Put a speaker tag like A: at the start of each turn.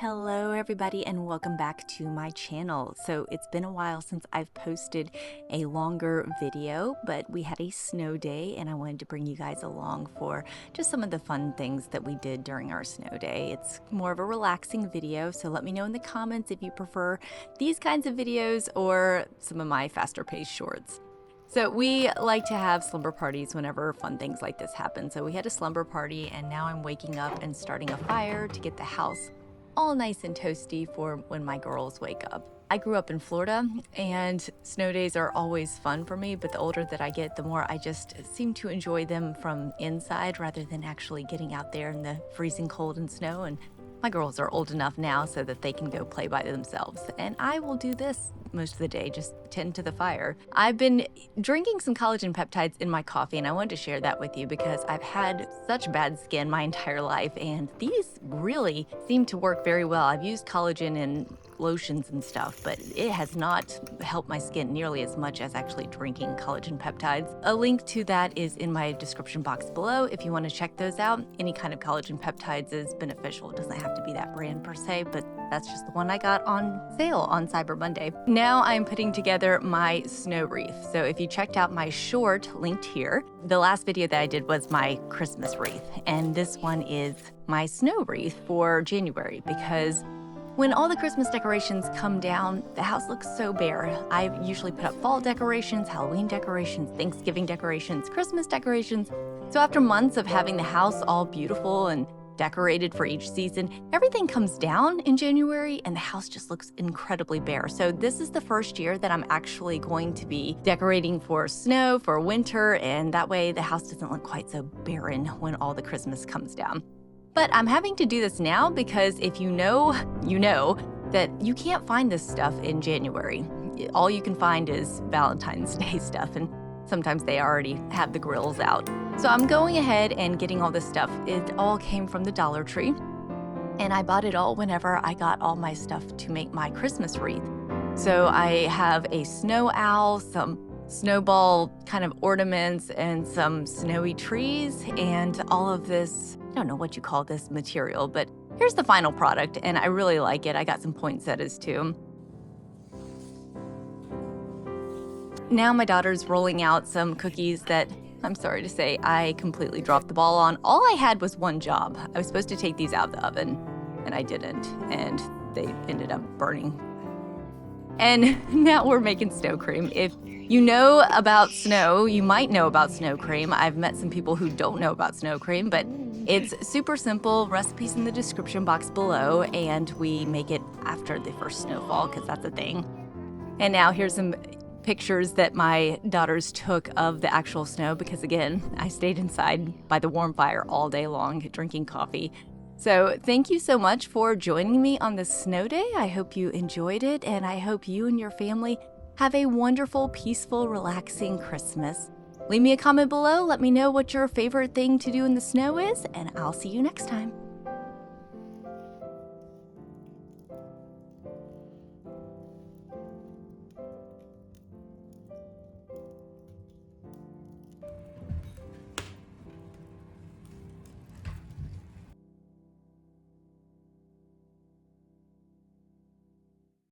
A: Hello everybody and welcome back to my channel. So it's been a while since I've posted a longer video, but we had a snow day and I wanted to bring you guys along for just some of the fun things that we did during our snow day. It's more of a relaxing video, so let me know in the comments if you prefer these kinds of videos or some of my faster paced shorts. So we like to have slumber parties whenever fun things like this happen. So we had a slumber party and now I'm waking up and starting a fire to get the house all nice and toasty for when my girls wake up. I grew up in Florida and snow days are always fun for me, but the older that I get, the more I just seem to enjoy them from inside rather than actually getting out there in the freezing cold and snow. And my girls are old enough now so that they can go play by themselves. And I will do this most of the day, just tend to the fire. I've been drinking some collagen peptides in my coffee and I wanted to share that with you because I've had such bad skin my entire life and these really seem to work very well. I've used collagen in lotions and stuff, but it has not helped my skin nearly as much as actually drinking collagen peptides. A link to that is in my description box below if you want to check those out. Any kind of collagen peptides is beneficial. It doesn't have to be that brand per se, but that's just the one I got on sale on Cyber Monday. Now I'm putting together my snow wreath. So if you checked out my short linked here, the last video that I did was my Christmas wreath, and this one is my snow wreath for January because when all the Christmas decorations come down, the house looks so bare. I usually put up fall decorations, Halloween decorations, Thanksgiving decorations, Christmas decorations. So after months of having the house all beautiful and decorated for each season, everything comes down in January and the house just looks incredibly bare. So this is the first year that I'm actually going to be decorating for snow, for winter, and that way the house doesn't look quite so barren when all the Christmas comes down. But I'm having to do this now because if you know that you can't find this stuff in January. All you can find is Valentine's Day stuff, and sometimes they already have the grills out. So I'm going ahead and getting all this stuff. It all came from the Dollar Tree, and I bought it all whenever I got all my stuff to make my Christmas wreath. So I have a snow owl, some snowball kind of ornaments, and some snowy trees, and all of this, I don't know what you call this material, but here's the final product, and I really like it. I got some poinsettias too. Now my daughter's rolling out some cookies that, I'm sorry to say, I completely dropped the ball on. All I had was one job. I was supposed to take these out of the oven, and I didn't, and they ended up burning. And now we're making snow cream. If you know about snow, you might know about snow cream. I've met some people who don't know about snow cream, but it's super simple. Recipes in the description box below, and we make it after the first snowfall because that's a thing. And now here's some pictures that my daughters took of the actual snow because, again, I stayed inside by the warm fire all day long drinking coffee. So thank you so much for joining me on this snow day. I hope you enjoyed it, and I hope you and your family have a wonderful, peaceful, relaxing Christmas. Leave me a comment below. Let me know what your favorite thing to do in the snow is, and I'll see you next time.